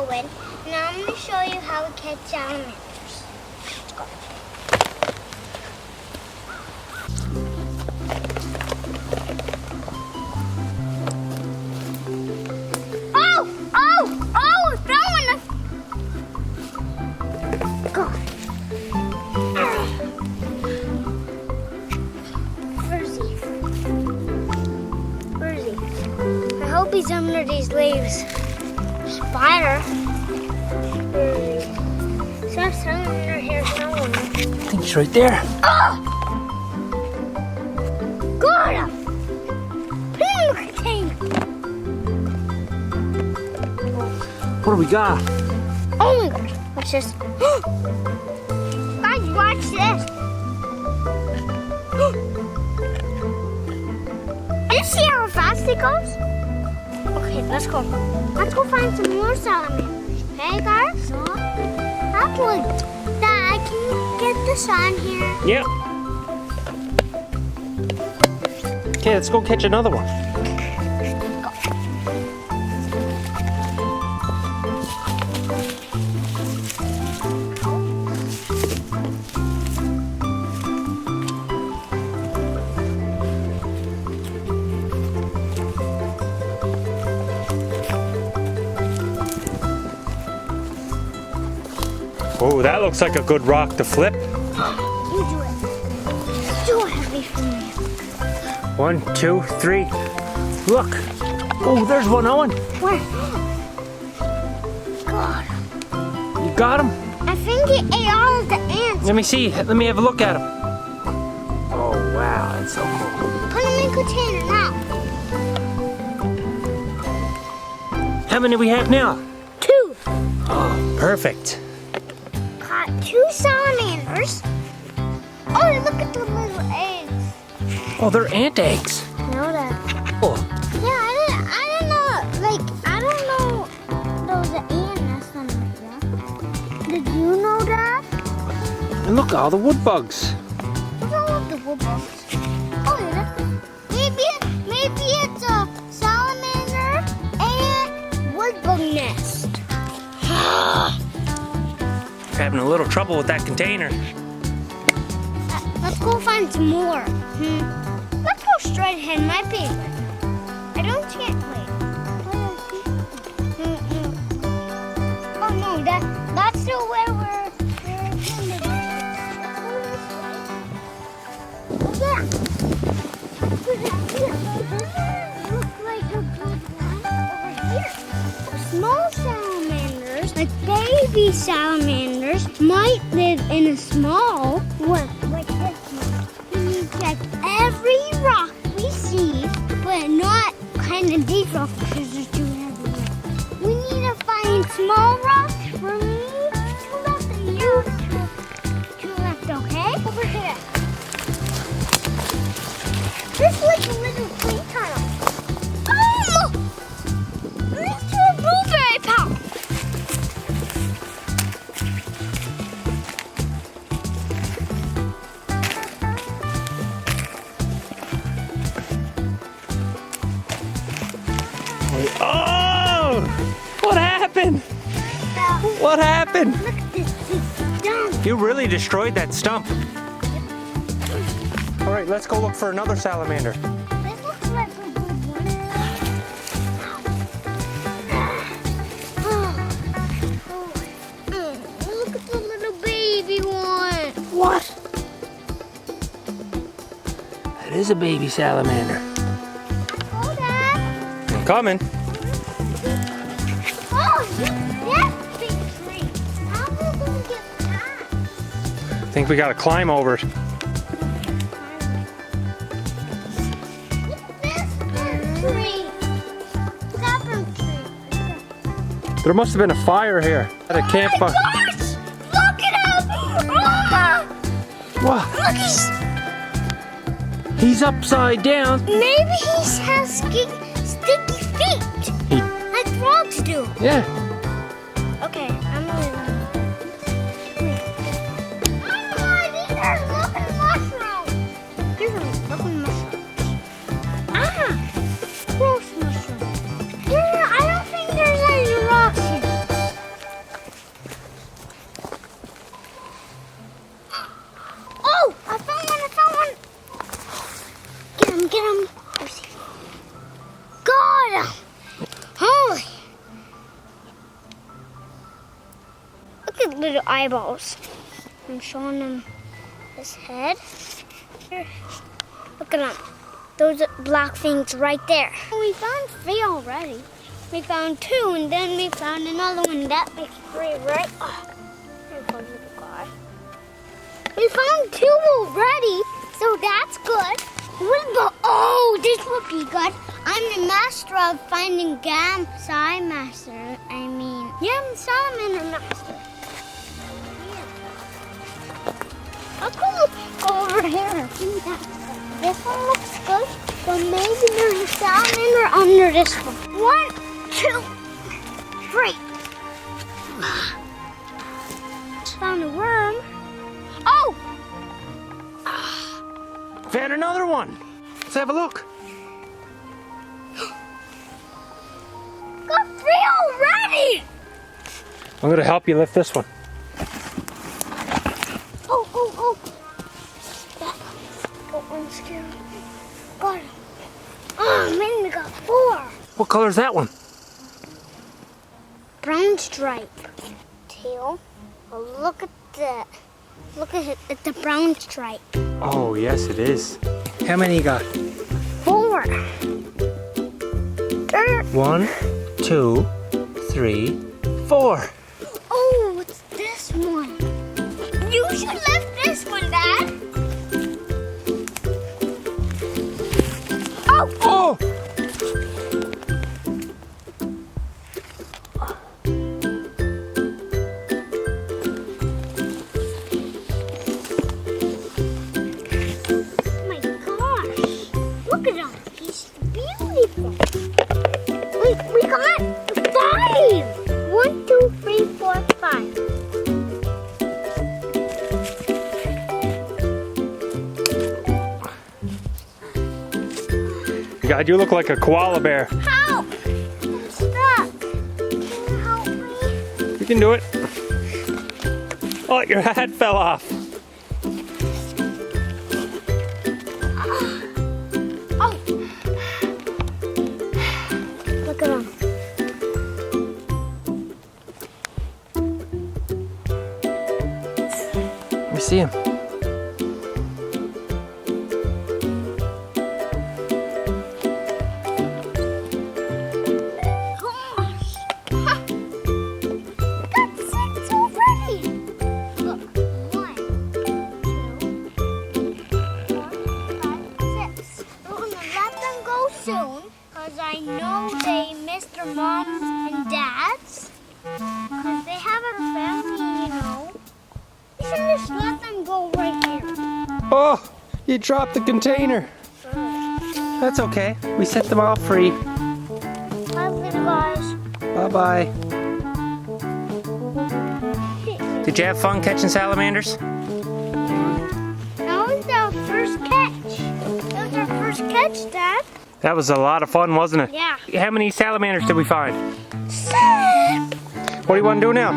Owen, and I'm going to show you how to catch salamanders. Let's go. Oh! Throwing us! God. Where is he? I hope he's under these leaves. Spider. Where is he? There's someone under here somewhere. I think he's right there. Oh! Got him! Put him in the container. What do we got? Oh my gosh, what's this? Guys, watch this. You see how fast it goes? Okay, let's go. Let's go find some more salamanders. Hey guys? Apple. Dad, can you get this on here? Yeah. Okay, let's go catch another one. Oh, that looks like a good rock to flip. You do it. It's too heavy for me. 1, 2, 3. Look. Oh, there's one, Owen. Where? God. You got him? I think he ate all of the ants. Let me see. Let me have a look at him. Oh, wow. That's so cool. Put him in a container now. How many do we have now? 2. Oh, perfect. Caught 2 salamanders. Oh, look at the little eggs. Oh, they're ant eggs. I know that. Oh, Yeah, I didn't know. Like, I don't know those ant nests on like that. Did you know that? and look, all the wood bugs. I don't love the wood bugs. Oh, yeah. Maybe it's a salamander and wood bug nest. Having a little trouble with that container. Let's go find some more. Let's go straight ahead. Might be. I don't see it. Wait. Oh no, that's still where we're intended. Look at that. Looks like a good one over here. Small salamanders, like baby salamanders, might live in a small one like this one. We need to check every rock we see, but not kind of deep rocks because they're too heavy. We need to find small rocks for me to left and you to left, okay? Over here. This is like a little tree tunnel. Oh! Let's do a blueberry pop. Oh! What happened? What happened? Look at this stump. You really destroyed that stump. All right, let's go look for another salamander. This looks like a good one. Look at the little baby one. What? That is a baby salamander. Oh, Dad. I'm coming. Oh, that's a big tree. How are we going to get past? I think we gotta climb over it. Look at this tree. Stubborn tree. There must have been a fire here at a campfire. Oh my gosh! Look at him! Ah! What? Look, He's upside down. maybe he has sticky feet. Like frogs do. Yeah. Okay, I'm leaving. Oh, these are looking mushrooms. These are looking mushrooms. Gross mushrooms. Yeah, I don't think there's any rocks here. his little eyeballs. I'm showing him his head. Here. Look at him. Those black things right there. We found 3 already. We found 2 and then we found another one. That makes 3, right? Oh, here goes the guy. We found 2 already, so that's good. What about, oh, this would be good. I'm the master of finding I'm salamander master. Let's go over here. This one looks good, but maybe there's a salamander under this one. 1, 2, 3. Just found a worm. Oh! Found another one. Let's have a look. Got 3 already! I'm gonna help you lift this one. Oh. Oh, I'm scared. Got him. Oh, man, we got 4. What color is that one? Brown stripe. Tail. Oh, look at that. Look at it. It's a brown stripe. Oh, yes, it is. How many you got? 4. 1, 2, 3, 4. Oh, what's this one? You should lift this one, Dad. Oh! Oh! My gosh. Look at him. He's beautiful. We got 5. 1, 2, 3, 4, 5. God, you look like a koala bear. Help! I'm stuck. Can you help me? You can do it. Oh, your hat fell off. Oh! Look at him. Let me see him. Gosh! Huh. That's 6 already! Look, 1, 2, 3, 4, 5, 6. We're gonna let them go soon, because I know they miss their moms and dads. Because they have a family, you know. We should just let them go right here. Oh, you dropped the container. That's okay. We set them all free. Bye, little guys. Bye-bye. Did you have fun catching salamanders? That was our first catch. That was our first catch, Dad. That was a lot of fun, wasn't it? Yeah. How many salamanders did we find? 6. What do you want to do now?